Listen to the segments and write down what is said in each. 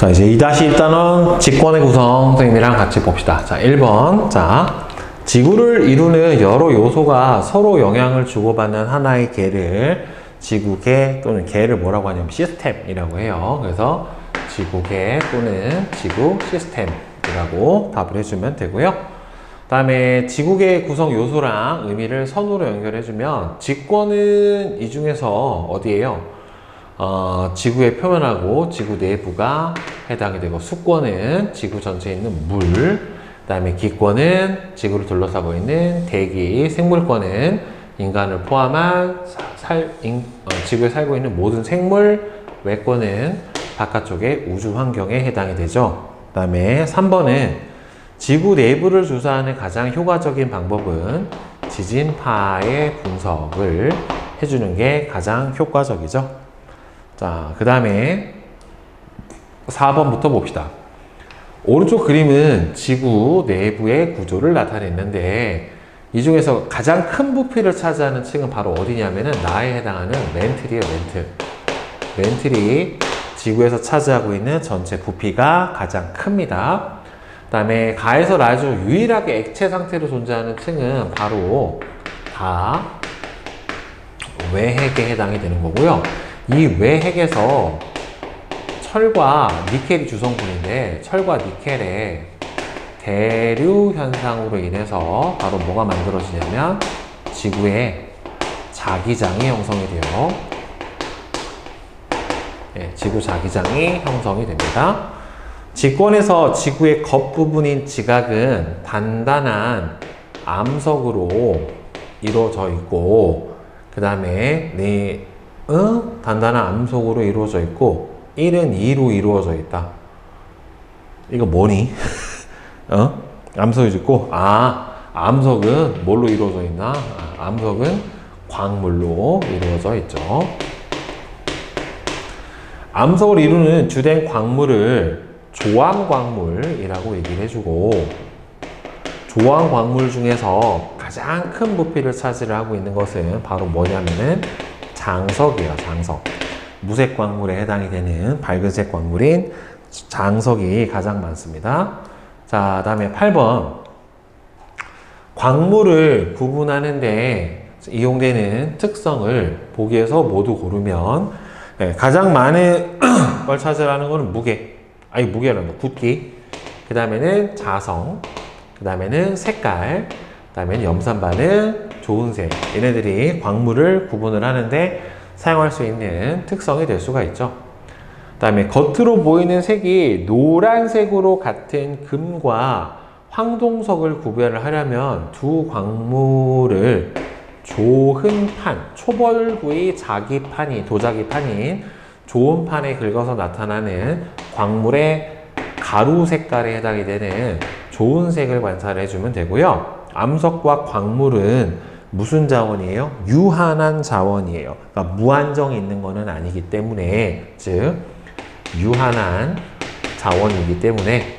자, 이제 2-1단원 직권의 구성 선생님이랑 같이 봅시다. 자, 1번. 자, 지구를 이루는 여러 요소가 서로 영향을 주고받는 하나의 개를 지구계 또는 개를 뭐라고 하냐면 시스템이라고 해요. 그래서 지구계 또는 지구 시스템이라고 답을 해주면 되고요. 그 다음에 지구계의 구성 요소랑 의미를 선으로 연결해주면 직권은 이 중에서 어디예요? 지구의 표면하고 지구 내부가 해당이 되고, 수권은 지구 전체에 있는 물, 그 다음에 기권은 지구를 둘러싸고 있는 대기, 생물권은 인간을 포함한 지구에 살고 있는 모든 생물, 외권은 바깥쪽의 우주 환경에 해당이 되죠. 그 다음에 3번은 지구 내부를 조사하는 가장 효과적인 방법은 지진파의 분석을 해주는 게 가장 효과적이죠. 자, 그 다음에 4번부터 봅시다. 오른쪽 그림은 지구 내부의 구조를 나타냈는데, 이 중에서 가장 큰 부피를 차지하는 층은 바로 어디냐면은 나에 해당하는 멘틀이에요. 멘틀이 지구에서 차지하고 있는 전체 부피가 가장 큽니다. 그 다음에 가에서 나중 유일하게 액체 상태로 존재하는 층은 바로 다 외핵에 해당이 되는 거고요. 이 외핵에서 철과 니켈이 주성분인데, 철과 니켈의 대류 현상으로 인해서 바로 뭐가 만들어지냐면 지구에 자기장이 형성이 돼요. 네, 지구 자기장이 형성이 됩니다. 직권에서 지구의 겉부분인 지각은 단단한 암석으로 이루어져 있고, 그 다음에 단단한 암석으로 이루어져 있고 1은 2로 이루어져 있다. 이거 뭐니? 암석이 있고, 암석은 뭘로 이루어져 있나? 암석은 광물로 이루어져 있죠. 암석을 이루는 주된 광물을 조암광물이라고 얘기를 해주고, 조암광물 중에서 가장 큰 부피를 차지를 하고 있는 것은 바로 뭐냐면은 장석이에요. 장석. 무색 광물에 해당이 되는 밝은색 광물인 장석이 가장 많습니다. 자, 다음에 8번. 광물을 구분하는데 이용되는 특성을 보기에서 모두 고르면, 가장 많은 걸 차지하는 것은 무게란다. 굵기. 그 다음에는 자성. 그 다음에는 색깔. 그 다음에는 염산반응, 좋은색. 얘네들이 광물을 구분을 하는데 사용할 수 있는 특성이 될 수가 있죠. 그 다음에 겉으로 보이는 색이 노란색으로 같은 금과 황동석을 구별을 하려면 두 광물을 조흔판, 초벌구의 도자기판인 조흔판에 긁어서 나타나는 광물의 가루 색깔에 해당이 되는 좋은색을 관찰해 주면 되고요. 암석과 광물은 무슨 자원이에요? 유한한 자원이에요. 그러니까 무한정이 있는 것은 아니기 때문에, 즉 유한한 자원이기 때문에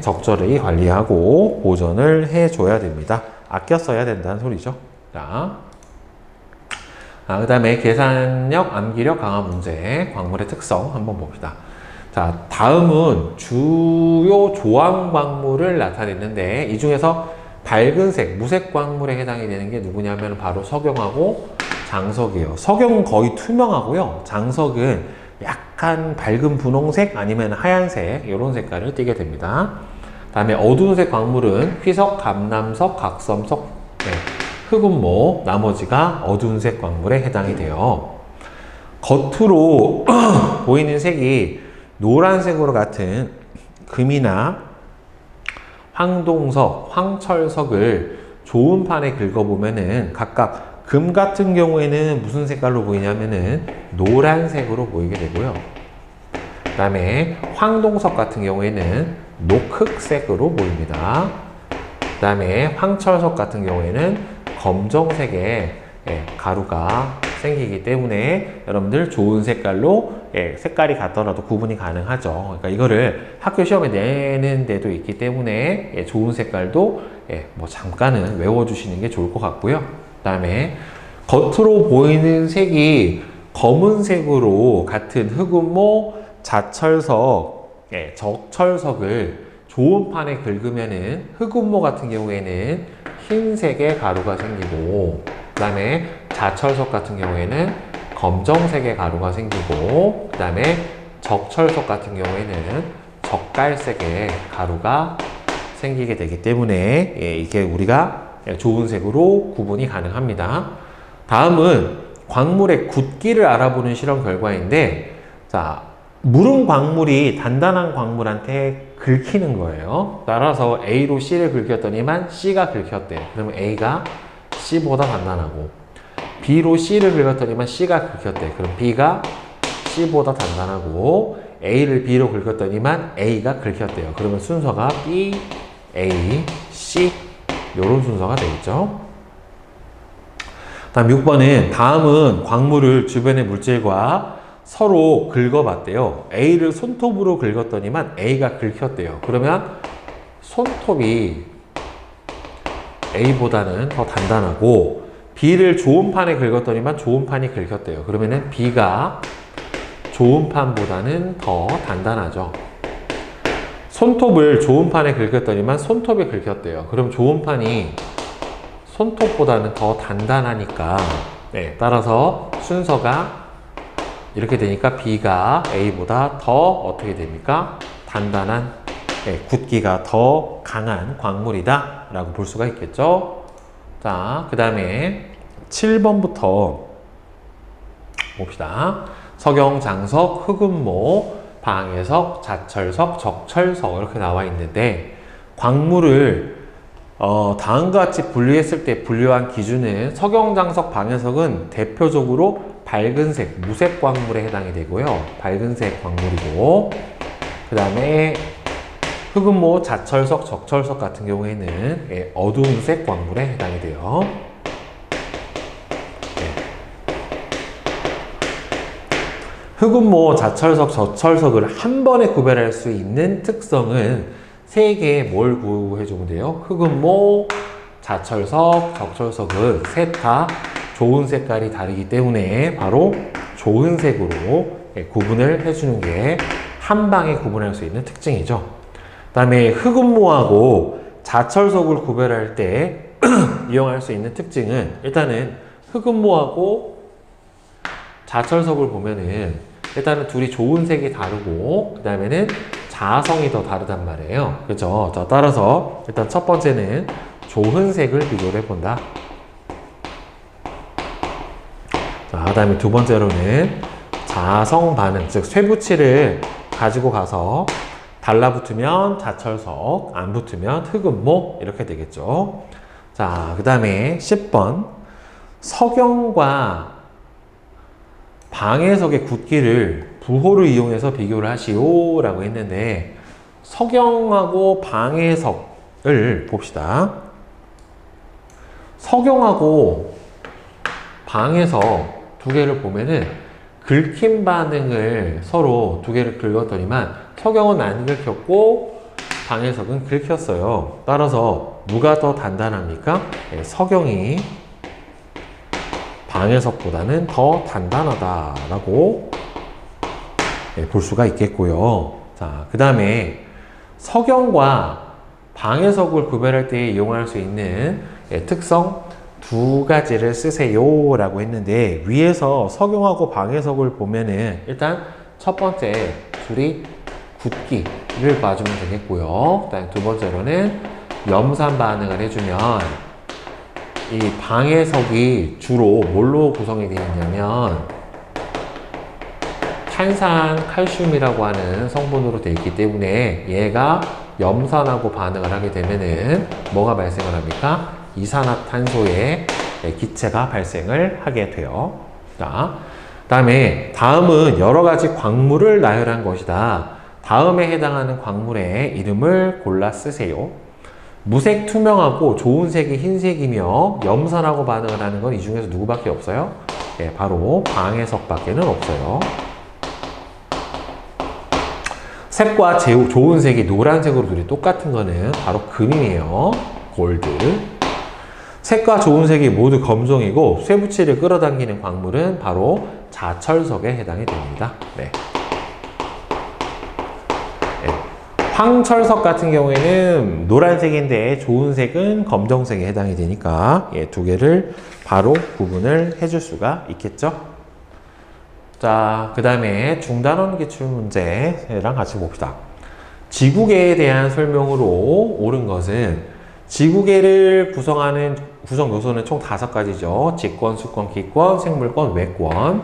적절히 관리하고 보존을 해줘야 됩니다. 아껴 써야 된다는 소리죠. 자, 그 다음에 계산력, 암기력 강화 문제, 광물의 특성 한번 봅시다. 자, 다음은 주요 조암 광물을 나타냈는데, 이 중에서 밝은색, 무색 광물에 해당이 되는 게 누구냐면 바로 석영하고 장석이에요. 석영은 거의 투명하고요. 장석은 약간 밝은 분홍색 아니면 하얀색, 이런 색깔을 띠게 됩니다. 다음에 어두운색 광물은 희석, 감남석, 각섬석, 흑운모, 나머지가 어두운색 광물에 해당이 돼요. 겉으로 보이는 색이 노란색으로 같은 금이나 황동석, 황철석을 좋은 판에 긁어보면은 각각 금 같은 경우에는 무슨 색깔로 보이냐면은 노란색으로 보이게 되고요. 그 다음에 황동석 같은 경우에는 녹흑색으로 보입니다. 그 다음에 황철석 같은 경우에는 검정색의 가루가 생기기 때문에 여러분들 좋은 색깔로 색깔이 같더라도 구분이 가능하죠. 그러니까 이거를 학교 시험에 내는 데도 있기 때문에 좋은 색깔도 뭐 잠깐은 외워주시는 게 좋을 것 같고요. 그 다음에 겉으로 보이는 색이 검은색으로 같은 흑운모, 자철석, 적철석을 좋은 판에 긁으면은 흑음모 같은 경우에는 흰색의 가루가 생기고, 그 다음에 자철석 같은 경우에는 검정색의 가루가 생기고, 그 다음에 적철석 같은 경우에는 적갈색의 가루가 생기게 되기 때문에 이게 우리가 좋은 색으로 구분이 가능합니다. 다음은 광물의 굳기를 알아보는 실험 결과인데, 자, 무른 광물이 단단한 광물한테 긁히는 거예요. 따라서 A로 C를 긁혔더니만 C가 긁혔대. 그러면 A가 C보다 단단하고, B로 C를 긁었더니만 C가 긁혔대. 그럼 B가 C보다 단단하고, A를 B로 긁었더니만 A가 긁혔대요. 그러면 순서가 B, A, C 이런 순서가 되겠죠. 다음 6번은 다음은 광물을 주변의 물질과 서로 긁어봤대요. A를 손톱으로 긁었더니만 A가 긁혔대요. 그러면 손톱이 A보다는 더 단단하고, B를 좋은 판에 긁었더니만 좋은 판이 긁혔대요. 그러면은 B가 좋은 판보다는 더 단단하죠. 손톱을 좋은 판에 긁었더니만 손톱이 긁혔대요. 그럼 좋은 판이 손톱보다는 더 단단하니까, 따라서 순서가 이렇게 되니까 B가 A보다 더 어떻게 됩니까? 단단한, 굳기가 더 강한 광물이다 라고 볼 수가 있겠죠. 자, 그 다음에 7번부터 봅시다. 석영, 장석, 흑음모, 방해석, 자철석, 적철석 이렇게 나와 있는데, 광물을 다음과 같이 분류했을 때 분류한 기준은 석영, 장석, 방해석은 대표적으로 밝은색, 무색 광물에 해당이 되고요. 밝은색 광물이고, 그 다음에 흑음모, 자철석, 적철석 같은 경우에는 어두운 색 광물에 해당이 돼요. 흑음모, 자철석, 적철석을 한 번에 구별할 수 있는 특성은 세 개의 뭘 구해주면 돼요? 흑음모, 자철석, 적철석은 셋 다 좋은 색깔이 다르기 때문에 바로 좋은 색으로 구분을 해주는 게 한 방에 구분할 수 있는 특징이죠. 그 다음에 흑음모하고 자철석을 구별할 때 이용할 수 있는 특징은, 일단은 흑음모하고 자철석을 보면은 일단은 둘이 좋은 색이 다르고, 그 다음에는 자성이 더 다르단 말이에요. 그렇죠? 자, 따라서 일단 첫 번째는 좋은 색을 비교를 해본다. 자, 그 다음에 두 번째로는 자성 반응, 즉 쇠붙이를 가지고 가서 달라붙으면 자철석, 안 붙으면 흑음모 이렇게 되겠죠. 자, 그 다음에 10번 석영과 방해석의 굳기를 부호를 이용해서 비교를 하시오 라고 했는데, 석영하고 방해석을 봅시다. 석영하고 방해석 두 개를 보면은 긁힘 반응을 서로 두 개를 긁었더니만 석영은 안 긁혔고 방해석은 긁혔어요. 따라서 누가 더 단단합니까? 석영이 방해석보다는 더 단단하다라고 볼 수가 있겠고요. 자, 그 다음에 석영과 방해석을 구별할 때 이용할 수 있는 특성 두 가지를 쓰세요 라고 했는데, 위에서 석영하고 방해석을 보면은 일단 첫 번째 둘이 굳기를 봐주면 되겠고요. 그다음 두 번째로는 염산 반응을 해주면, 이 방해석이 주로 뭘로 구성이 되어 있냐면 탄산 칼슘이라고 하는 성분으로 되어 있기 때문에, 얘가 염산하고 반응을 하게 되면은 뭐가 발생을 합니까? 이산화탄소의 기체가 발생을 하게 돼요. 자, 다음은 여러 가지 광물을 나열한 것이다. 다음에 해당하는 광물의 이름을 골라 쓰세요. 무색 투명하고 좋은 색이 흰색이며 염산하고 반응을 하는 건 이 중에서 누구밖에 없어요? 바로 방해석밖에는 없어요. 색과 좋은 색이 노란색으로 둘이 똑같은 거는 바로 금이에요. 골드. 색과 좋은 색이 모두 검정이고 쇠붙이를 끌어당기는 광물은 바로 자철석에 해당이 됩니다. 네. 황철석 같은 경우에는 노란색인데 좋은 색은 검정색에 해당이 되니까 두 개를 바로 구분을 해줄 수가 있겠죠. 자, 그 다음에 중단원 기출문제랑 같이 봅시다. 지구계에 대한 설명으로 옳은 것은 지구계를 구성하는 구성 요소는 총 5가지죠. 직권, 수권, 기권, 생물권, 외권.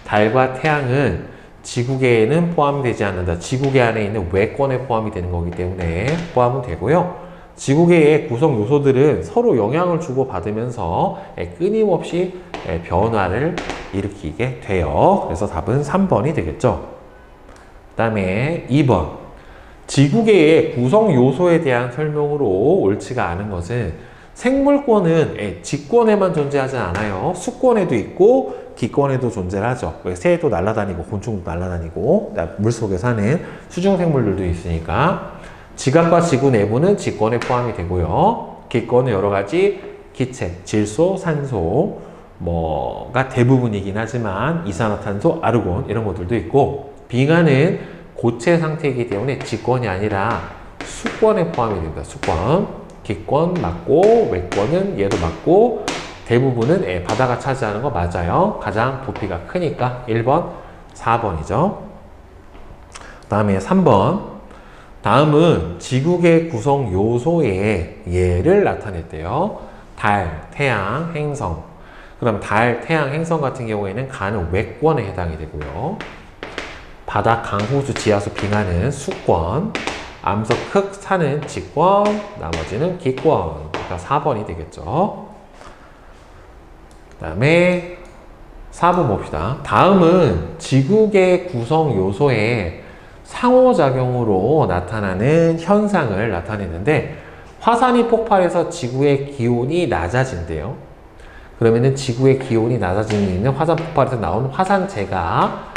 달과 태양은 지구계에는 포함이 되지 않는다. 지구계 안에 있는 외권에 포함이 되는 거기 때문에 포함은 되고요. 지구계의 구성 요소들은 서로 영향을 주고받으면서 끊임없이 변화를 일으키게 돼요. 그래서 답은 3번이 되겠죠. 그 다음에 2번. 지구계의 구성 요소에 대한 설명으로 옳지가 않은 것은 생물권은 직권에만 존재하지 않아요. 수권에도 있고 기권에도 존재를 하죠. 새도 날아다니고 곤충도 날아다니고 물속에 사는 수중생물들도 있으니까 지각과 지구 내부는 직권에 포함이 되고요. 기권은 여러 가지 기체, 질소, 산소 뭐가 대부분이긴 하지만 이산화탄소, 아르곤 이런 것들도 있고 빙하는 고체 상태이기 때문에 직권이 아니라 수권에 포함이 됩니다. 수권, 기권 맞고 외권은 얘도 맞고 대부분은 바다가 차지하는 거 맞아요. 가장 부피가 크니까 1번, 4번이죠. 그 다음에 3번. 다음은 지구계 구성 요소의 예를 나타냈대요. 달, 태양, 행성. 그럼 달, 태양, 행성 같은 경우에는 가는 외권에 해당이 되고요. 바다, 강호수, 지하수, 빙하는 수권. 암석, 흙, 산은 직권, 나머지는 기권. 그러니까 4번이 되겠죠. 그 다음에 4번 봅시다. 다음은 지구계 구성 요소의 상호작용으로 나타나는 현상을 나타내는데 화산이 폭발해서 지구의 기온이 낮아진대요. 그러면은 지구의 기온이 낮아지는 이유는 화산 폭발에서 나온 화산재가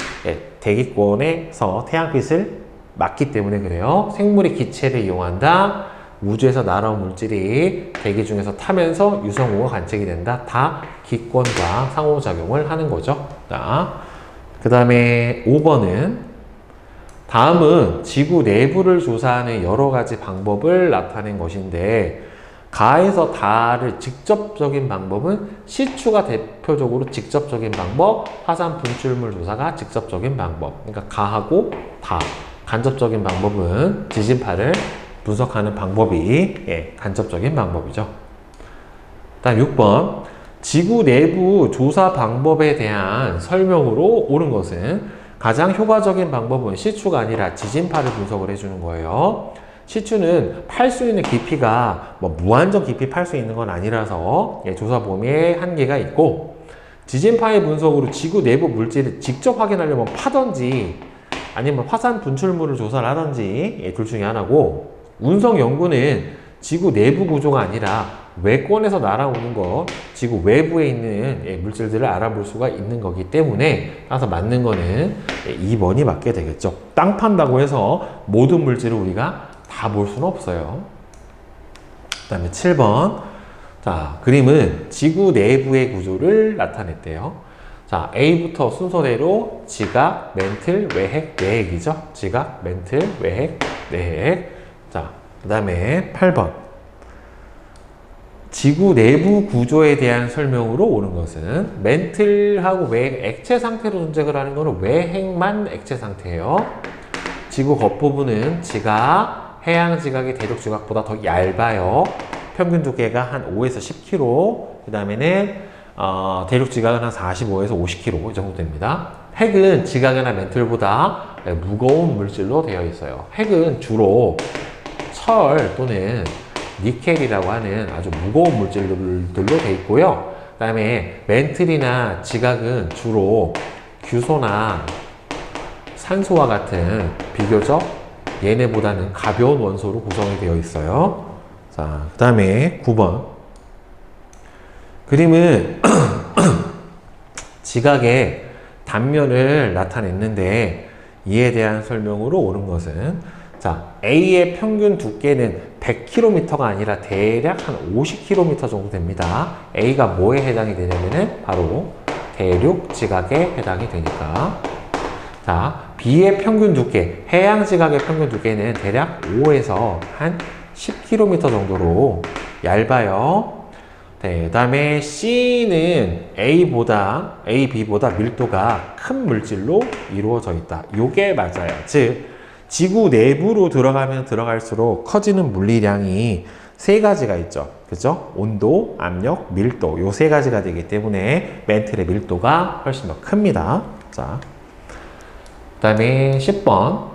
대기권에서 태양빛을 막기 때문에 그래요. 생물이 기체를 이용한다. 우주에서 날아온 물질이 대기 중에서 타면서 유성우가 관측이 된다. 다 기권과 상호작용을 하는 거죠. 그 다음에 5번은 다음은 지구 내부를 조사하는 여러 가지 방법을 나타낸 것인데 가에서 다를 직접적인 방법은 시추가 대표적으로 직접적인 방법, 화산 분출물 조사가 직접적인 방법. 그러니까 가하고 다. 간접적인 방법은 지진파를 분석하는 방법이 간접적인 방법이죠. 다음 6번. 지구 내부 조사 방법에 대한 설명으로 옳은 것은 가장 효과적인 방법은 시추가 아니라 지진파를 분석을 해주는 거예요. 시추는 팔 수 있는 깊이가 무한정 깊이 팔 수 있는 건 아니라서 조사 범위에 한계가 있고 지진파의 분석으로 지구 내부 물질을 직접 확인하려면 파든지 아니면 화산 분출물을 조사를 하든지 둘 중에 하나고 운석 연구는 지구 내부 구조가 아니라 외권에서 날아오는 것, 지구 외부에 있는 물질들을 알아볼 수가 있는 거기 때문에 따라서 맞는 거는 2번이 맞게 되겠죠. 땅 판다고 해서 모든 물질을 우리가 다 볼 수는 없어요. 그 다음에 7번. 자, 그림은 지구 내부의 구조를 나타냈대요. 자, A부터 순서대로 지각, 멘틀, 외핵, 내핵이죠. 지각, 멘틀, 외핵, 내핵. 자, 그 다음에 8번. 지구 내부 구조에 대한 설명으로 옳은 것은 멘틀하고 외핵, 액체 상태로 존재를 하는 것은 외핵만 액체 상태예요. 지구 겉부분은 지각, 해양 지각이 대륙 지각보다 더 얇아요. 평균 두께가 한 5에서 10kg. 그 다음에는 대륙 지각은 한 45에서 50kg 정도 됩니다. 핵은 지각이나 멘틀보다 무거운 물질로 되어 있어요. 핵은 주로 철 또는 니켈이라고 하는 아주 무거운 물질들로 되어 있고요. 그 다음에 멘틀이나 지각은 주로 규소나 산소와 같은 비교적 얘네보다는 가벼운 원소로 구성이 되어 있어요. 자, 그 다음에 9번. 그림은 지각의 단면을 나타냈는데 이에 대한 설명으로 옳은 것은 자, A의 평균 두께는 100km가 아니라 대략 한 50km 정도 됩니다. A가 뭐에 해당이 되냐면은 바로 대륙 지각에 해당이 되니까. 자, B의 평균 두께, 해양 지각의 평균 두께는 대략 5에서 한 10km 정도로 얇아요. 네, 그 다음에 C는 A, B보다 밀도가 큰 물질로 이루어져 있다. 요게 맞아요. 즉, 지구 내부로 들어가면 들어갈수록 커지는 물리량이 세 가지가 있죠. 그죠? 온도, 압력, 밀도. 요 세 가지가 되기 때문에 맨틀의 밀도가 훨씬 더 큽니다. 자, 그 다음에 10번.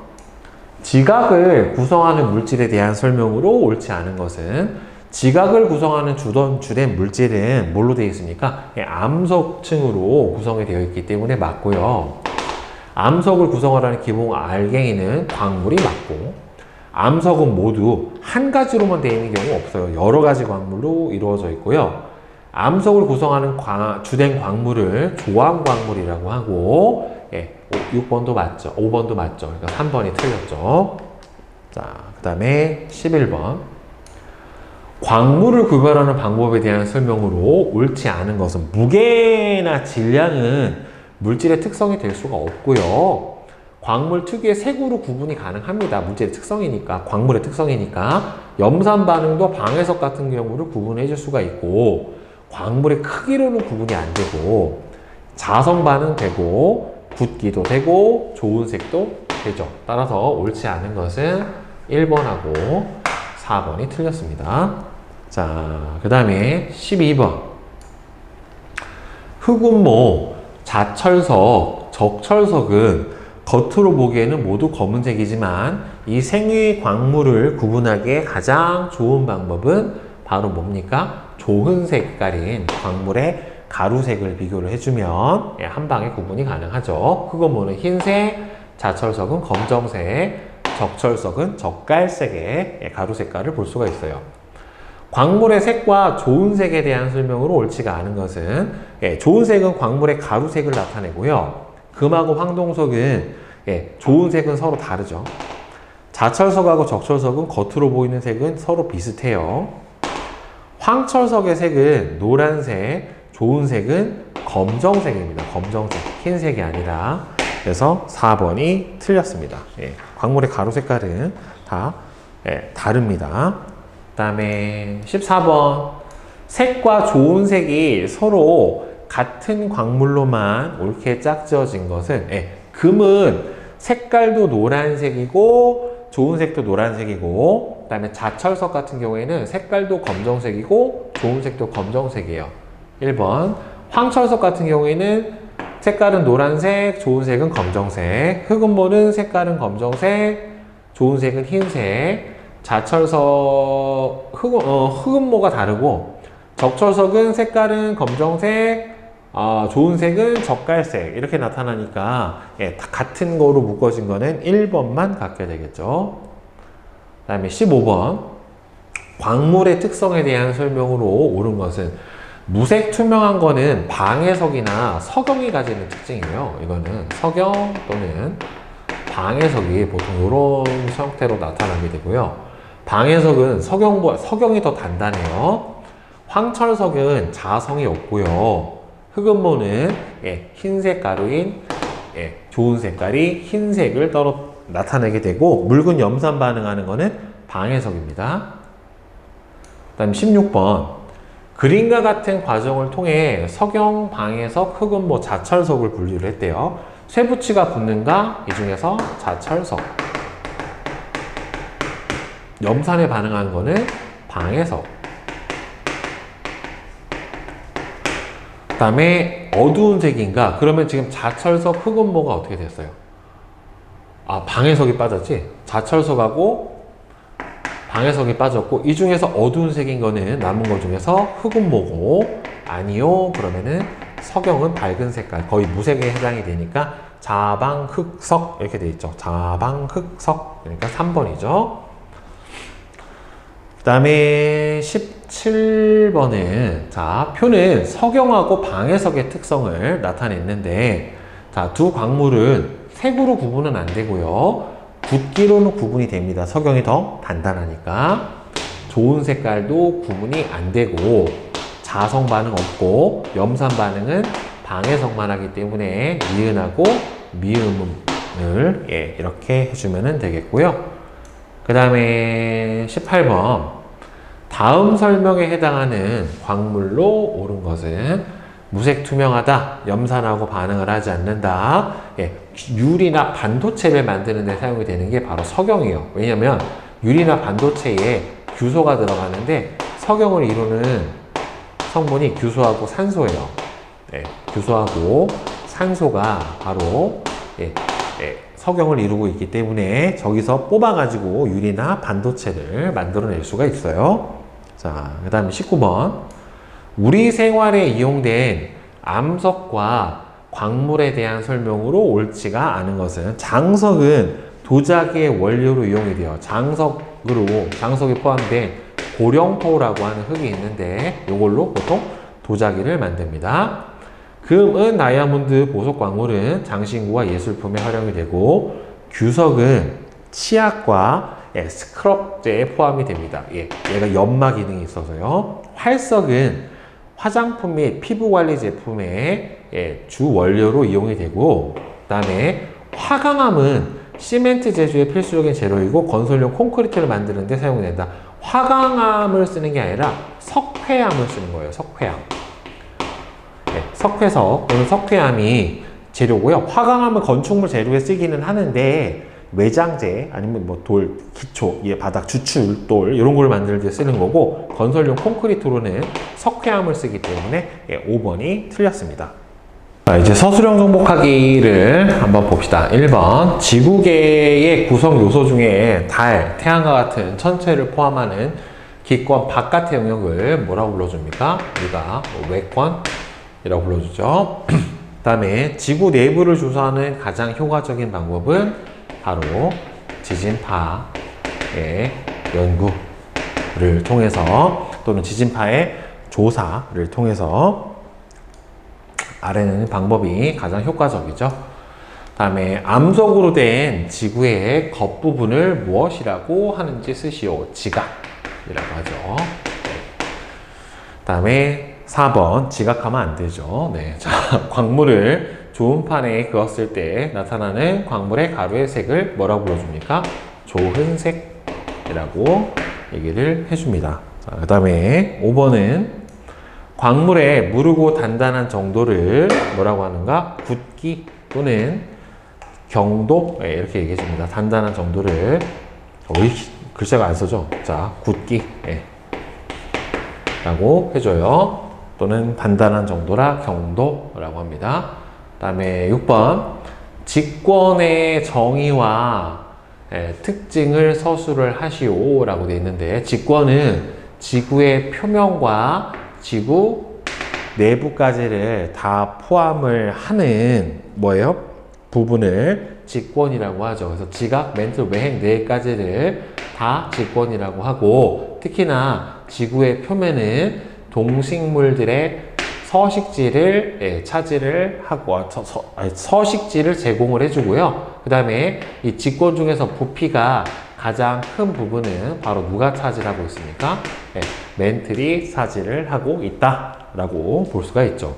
지각을 구성하는 물질에 대한 설명으로 옳지 않은 것은 지각을 구성하는 주된 물질은 뭘로 되어 있습니까? 암석층으로 구성이 되어 있기 때문에 맞고요. 암석을 구성하라는 기본 알갱이는 광물이 맞고, 암석은 모두 한 가지로만 되어 있는 경우 없어요. 여러 가지 광물로 이루어져 있고요. 암석을 구성하는 주된 광물을 조암 광물이라고 하고, 6번도 맞죠. 5번도 맞죠. 그러니까 3번이 틀렸죠. 자, 그 다음에 11번. 광물을 구별하는 방법에 대한 설명으로 옳지 않은 것은 무게나 질량은 물질의 특성이 될 수가 없고요. 광물 특유의 색으로 구분이 가능합니다. 물질의 특성이니까, 광물의 특성이니까. 염산 반응도 방해석 같은 경우를 구분해 줄 수가 있고, 광물의 크기로는 구분이 안 되고, 자성 반응 되고, 붓기도 되고, 좋은 색도 되죠. 따라서 옳지 않은 것은 1번하고 4번이 틀렸습니다. 자, 그 다음에 12번. 흑운모, 자철석, 적철석은 겉으로 보기에는 모두 검은색이지만 이 생의 광물을 구분하기에 가장 좋은 방법은 바로 뭡니까? 좋은 색깔인 광물의 가루색을 비교를 해주면 한 방에 구분이 가능하죠. 흑운모는 흰색, 자철석은 검정색, 적철석은 젓갈색의 가루 색깔을 볼 수가 있어요. 광물의 색과 좋은 색에 대한 설명으로 옳지가 않은 것은 좋은 색은 광물의 가루색을 나타내고요. 금하고 황동석은 좋은 색은 서로 다르죠. 자철석하고 적철석은 겉으로 보이는 색은 서로 비슷해요. 황철석의 색은 노란색, 좋은 색은 검정색입니다. 검정색, 흰색이 아니라. 그래서 4번이 틀렸습니다. 광물의 가루 색깔은 다 다릅니다. 그 다음에 14번. 색과 좋은 색이 서로 같은 광물로만 옳게 짝지어진 것은, 금은 색깔도 노란색이고 좋은 색도 노란색이고, 그 다음에 자철석 같은 경우에는 색깔도 검정색이고 좋은 색도 검정색이에요. 1번. 황철석 같은 경우에는 색깔은 노란색, 좋은 색은 검정색. 흑운모는 색깔은 검정색, 좋은 색은 흰색. 자철석, 흑운모가 다르고, 적철석은 색깔은 검정색, 좋은 색은 젓갈색. 이렇게 나타나니까, 다 같은 거로 묶어진 거는 1번만 갖게 되겠죠. 그 다음에 15번. 광물의 특성에 대한 설명으로 옳은 것은 무색 투명한 거는 방해석이나 석영이 가지는 특징이에요. 이거는 석영 또는 방해석이 보통 이런 형태로 나타나게 되고요. 방해석은 석영이 더 단단해요. 황철석은 자성이 없고요. 흑운모는 흰색 가루인 좋은 색깔이 흰색을 나타내게 되고, 묽은 염산 반응하는 거는 방해석입니다. 그 다음 16번. 그림과 같은 과정을 통해 석영, 방해석, 흑운모, 자철석을 분류를 했대요. 쇠붙이가 붙는가? 이 중에서 자철석. 염산에 반응하는 거는 방해석. 그 다음에 어두운 색인가? 그러면 지금 자철석, 흑운모가 어떻게 됐어요? 방해석이 빠졌지? 자철석하고 방해석이 빠졌고, 이 중에서 어두운 색인 거는 남은 것 중에서 흑운모고, 아니요. 그러면은 석영은 밝은 색깔, 거의 무색에 해당이 되니까 자방흑석 이렇게 돼 있죠. 자방흑석. 그러니까 3번이죠. 그 다음에 17번은, 자, 표는 석영하고 방해석의 특성을 나타냈는데, 자, 두 광물은 색으로 구분은 안 되고요. 붓기로는 구분이 됩니다. 석영이 더 단단하니까. 좋은 색깔도 구분이 안 되고, 자성 반응 없고, 염산 반응은 방해석만 하기 때문에 니은하고 미음은 이렇게 해주면 되겠고요. 그 다음에 18번 다음 설명에 해당하는 광물로 옳은 것은 무색 투명하다, 염산하고 반응을 하지 않는다. 유리나 반도체를 만드는 데 사용이 되는 게 바로 석영이에요. 왜냐면 유리나 반도체에 규소가 들어가는데 석영을 이루는 성분이 규소하고 산소예요. 규소하고 산소가 바로 석영을 이루고 있기 때문에 저기서 뽑아가지고 유리나 반도체를 만들어낼 수가 있어요. 자, 그 다음에 19번. 우리 생활에 이용된 암석과 광물에 대한 설명으로 옳지가 않은 것은 장석은 도자기의 원료로 이용이 돼요. 장석이 포함된 고령토라고 하는 흙이 있는데 이걸로 보통 도자기를 만듭니다. 금, 은, 다이아몬드, 보석 광물은 장신구와 예술품에 활용이 되고 규석은 치약과 스크럽제에 포함이 됩니다. 얘가 연마 기능이 있어서요. 활석은 화장품 및 피부관리 제품의 주 원료로 이용이 되고, 그 다음에 화강암은 시멘트 제조의 필수적인 재료이고 건설용 콘크리트를 만드는 데 사용이 된다. 화강암을 쓰는 게 아니라 석회암을 쓰는 거예요. 석회암. 석회석 또는 석회암이 재료고요. 화강암은 건축물 재료에 쓰기는 하는데 외장재 아니면 뭐 돌, 기초, 바닥 주출돌 이런 걸 만들 때 쓰는 거고, 건설용 콘크리트로는 석회암을 쓰기 때문에 5번이 틀렸습니다. 자, 이제 서술형 정복하기를 한번 봅시다. 1번 지구계의 구성 요소 중에 달, 태양과 같은 천체를 포함하는 기권 바깥의 영역을 뭐라고 불러줍니까? 우리가 외권이라고 불러주죠. 그 다음에 지구 내부를 조사하는 가장 효과적인 방법은 바로 지진파의 연구를 통해서 또는 지진파의 조사를 통해서 알아내는 방법이 가장 효과적이죠. 그 다음에 암석으로 된 지구의 겉부분을 무엇이라고 하는지 쓰시오. 지각이라고 하죠. 그 다음에 4번 지각하면 안 되죠. 자, 광물을 좋은 판에 그었을 때 나타나는 광물의 가루의 색을 뭐라고 불러줍니까? 조흔색이라고 얘기를 해줍니다. 그 다음에 5번은 광물의 무르고 단단한 정도를 뭐라고 하는가? 굳기 또는 경도, 이렇게 얘기해 줍니다. 단단한 정도를 글자가 안 써져. 자, 굳기 라고 해줘요. 또는 단단한 정도라 경도라고 합니다. 그 다음에 6번 직권의 정의와 특징을 서술을 하시오 라고 되어 있는데, 직권은 지구의 표면과 지구 내부까지를 다 포함을 하는 뭐예요? 부분을 직권이라고 하죠. 그래서 지각, 멘트, 외행, 내까지를 다 직권이라고 하고, 특히나 지구의 표면은 동식물들의 서식지를 차지를 하고 서식지를 제공을 해주고요. 그 다음에 이 직권 중에서 부피가 가장 큰 부분은 바로 누가 차지하고 있습니까? 멘틀이 차지를 하고 있다라고 볼 수가 있죠.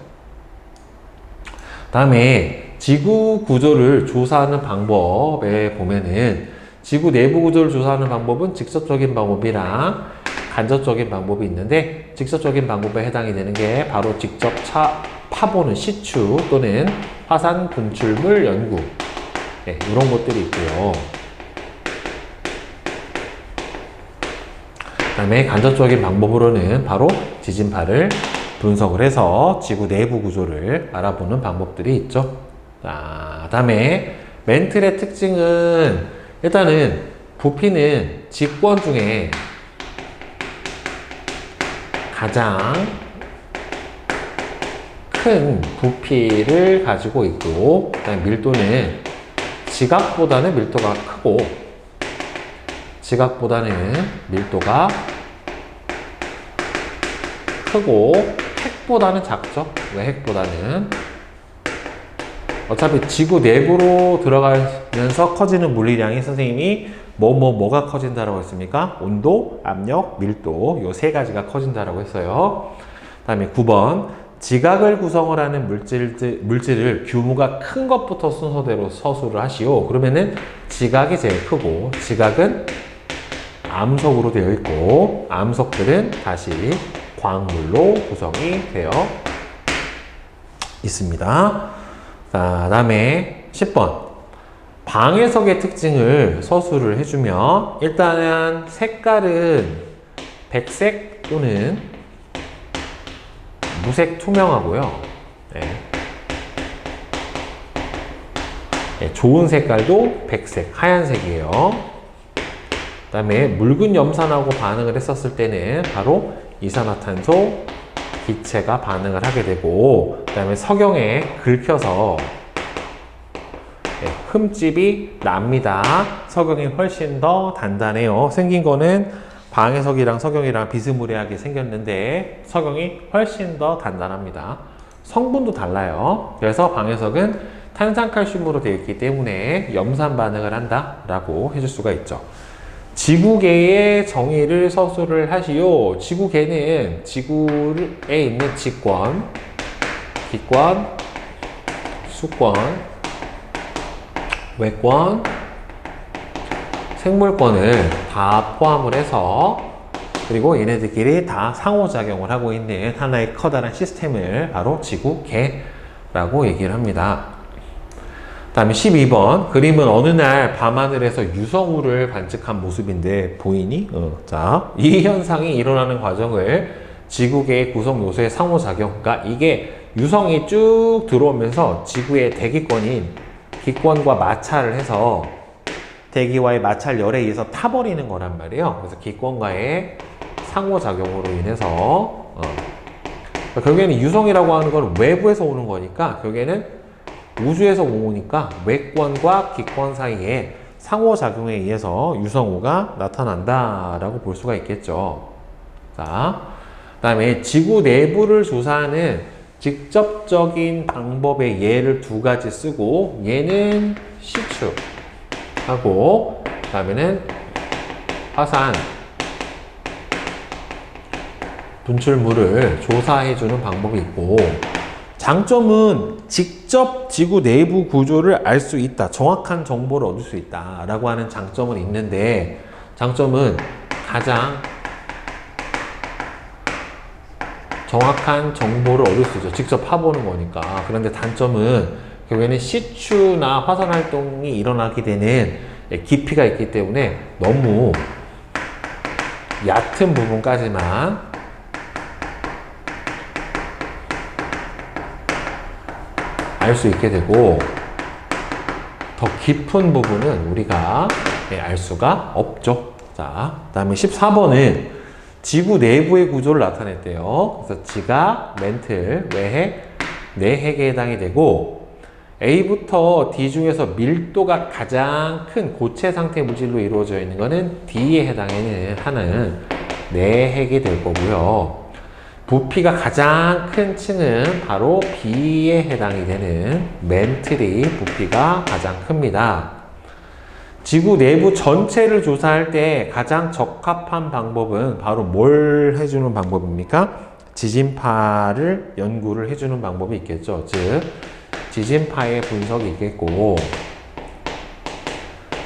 다음에 지구 구조를 조사하는 방법에 보면은 지구 내부 구조를 조사하는 방법은 직접적인 방법이랑 간접적인 방법이 있는데, 직접적인 방법에 해당이 되는 게 바로 직접 파보는 시추 또는 화산 분출물 연구, 이런 것들이 있고요. 그 다음에 간접적인 방법으로는 바로 지진파를 분석을 해서 지구 내부 구조를 알아보는 방법들이 있죠. 자, 그 다음에 멘틀의 특징은 일단은 부피는 직권 중에 가장 큰 부피를 가지고 있고, 그다음에 밀도는 지각보다는 밀도가 크고, 지각보다는 밀도가 크고, 핵보다는 작죠. 왜 핵보다는? 어차피 지구 내부로 들어가면서 커지는 물리량이 선생님이 뭐가 커진다라고 했습니까? 온도, 압력, 밀도 요 세 가지가 커진다라고 했어요. 그 다음에 9번 지각을 구성을 하는 물질을 규모가 큰 것부터 순서대로 서술을 하시오. 그러면은 지각이 제일 크고, 지각은 암석으로 되어 있고, 암석들은 다시 광물로 구성이 되어 있습니다. 자, 다음에 10번. 방해석의 특징을 서술을 해주면, 일단은 색깔은 백색 또는 무색 투명하고요. 네. 네, 좋은 색깔도 백색, 하얀색이에요. 그 다음에 묽은 염산하고 반응을 했었을 때는 바로 이산화탄소 기체가 반응을 하게 되고, 그 다음에 석영에 긁혀서 흠집이 납니다. 석영이 훨씬 더 단단해요. 생긴 거는 방해석이랑 석영이랑 비스무리하게 생겼는데 석영이 훨씬 더 단단합니다. 성분도 달라요. 그래서 방해석은 탄산칼슘으로 되어 있기 때문에 염산 반응을 한다라고 해줄 수가 있죠. 지구계의 정의를 서술을 하시오. 지구계는 지구에 있는 직권, 기권, 수권, 외권, 생물권을 다 포함을 해서, 그리고 얘네들끼리 다 상호작용을 하고 있는 하나의 커다란 시스템을 바로 지구계라고 얘기를 합니다. 다음에 12번. 그림은 어느 날 밤하늘에서 유성우를 관측한 모습인데 보이니? 자, 이 현상이 일어나는 과정을 지구계의 구성 요소의 상호작용, 그러니까 이게 유성이 쭉 들어오면서 지구의 대기권인 기권과 마찰을 해서 대기와의 마찰열에 의해서 타버리는 거란 말이에요. 그래서 기권과의 상호작용으로 인해서 그러니까 결국에는 유성이라고 하는 건 외부에서 오는 거니까, 결국에는 우주에서 오니까 외권과 기권 사이에 상호작용에 의해서 유성우가 나타난다라고 볼 수가 있겠죠. 자, 그 다음에 지구 내부를 조사하는 직접적인 방법의 예를 두 가지 쓰고, 얘는 시추하고, 그 다음에는 화산 분출물을 조사해주는 방법이 있고, 장점은 직접 지구 내부 구조를 알 수 있다, 정확한 정보를 얻을 수 있다 라고 하는 장점은 있는데, 장점은 가장 정확한 정보를 얻을 수 있죠. 직접 파보는 거니까. 그런데 단점은 결국에는 시추나 화산 활동이 일어나게 되는 깊이가 있기 때문에 너무 얕은 부분까지만 알 수 있게 되고, 더 깊은 부분은 우리가 알 수가 없죠. 자, 그 다음에 14번은 지구 내부의 구조를 나타냈대요. 그래서 지각, 멘틀, 외핵, 내핵에 해당이 되고, A부터 D 중에서 밀도가 가장 큰 고체 상태 물질로 이루어져 있는 것은 D에 해당하는 하는 내핵이 될 거고요. 부피가 가장 큰 층은 바로 B에 해당이 되는 멘틀이 부피가 가장 큽니다. 지구 내부 전체를 조사할 때 가장 적합한 방법은 바로 뭘 해주는 방법입니까? 지진파를 연구를 해주는 방법이 있겠죠. 즉, 지진파의 분석이 있겠고,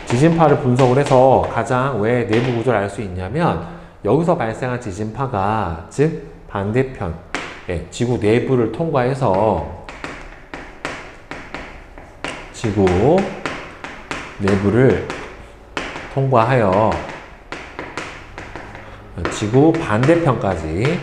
지진파를 분석을 해서 가장 왜 내부 구조를 알 수 있냐면, 여기서 발생한 지진파가, 즉 반대편, 지구 내부를 통과해서 지구 내부를 통과하여 지구 반대편까지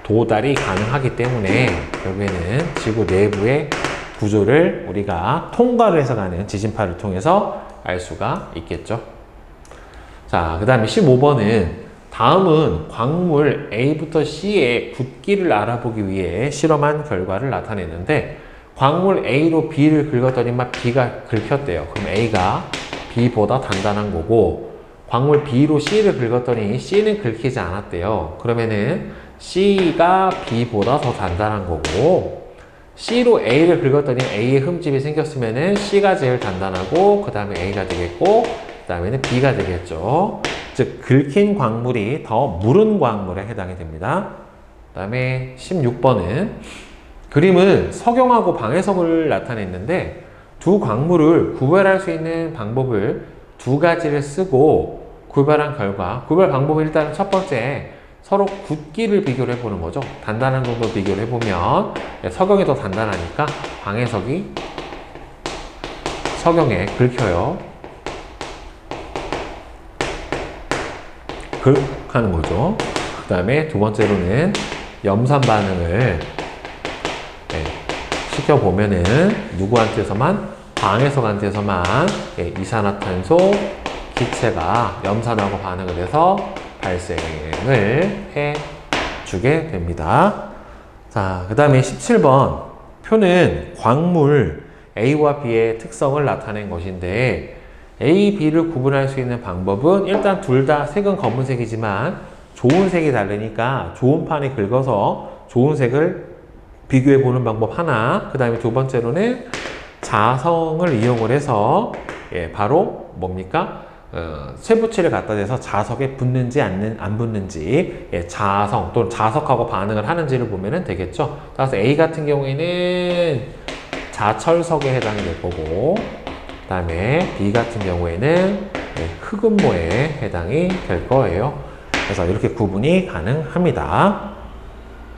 도달이 가능하기 때문에 결국에는 지구 내부의 구조를 우리가 통과를 해서 가는 지진파를 통해서 알 수가 있겠죠. 자, 그 다음에 15번은 다음은 광물 A부터 C의 굵기를 알아보기 위해 실험한 결과를 나타냈는데, 광물 A로 B를 긁었더니만 B가 긁혔대요. 그럼 A가 B보다 단단한 거고, 광물 B로 C를 긁었더니 C는 긁히지 않았대요. 그러면은 C가 B보다 더 단단한 거고, C로 A를 긁었더니 A에 흠집이 생겼으면은 C가 제일 단단하고, 그 다음에 A가 되겠고, 그 다음에는 B가 되겠죠. 즉 긁힌 광물이 더 무른 광물에 해당이 됩니다. 그 다음에 16번은 그림은 석영하고 방해석을 나타냈는데 두 광물을 구별할 수 있는 방법을 두 가지를 쓰고 구별한 결과, 구별 방법은 일단 첫 번째 서로 굳기를 비교를 해보는 거죠. 단단한 정도 비교를 해보면 석영이 더 단단하니까 방해석이 석영에 긁혀요. 하는 거죠. 그 다음에 두 번째로는 염산 반응을 시켜보면은 누구한테서만, 방해석한테서만 이산화탄소 기체가 염산하고 반응을 해서 발생을 해주게 됩니다. 자, 그 다음에 17번 표는 광물 A와 B의 특성을 나타낸 것인데 A, B를 구분할 수 있는 방법은 일단 둘 다 색은 검은색이지만 좋은 색이 다르니까 좋은 판에 긁어서 좋은 색을 비교해 보는 방법 하나, 그 다음에 두 번째로는 자성을 이용을 해서 바로 뭡니까? 쇠붙이를 갖다 대서 자석에 붙는지 안 붙는지, 자성 또는 자석하고 반응을 하는지를 보면 되겠죠. 따라서 A 같은 경우에는 자철석에 해당이 될 거고, 그 다음에 B 같은 경우에는 흑음모에 해당이 될 거예요. 그래서 이렇게 구분이 가능합니다.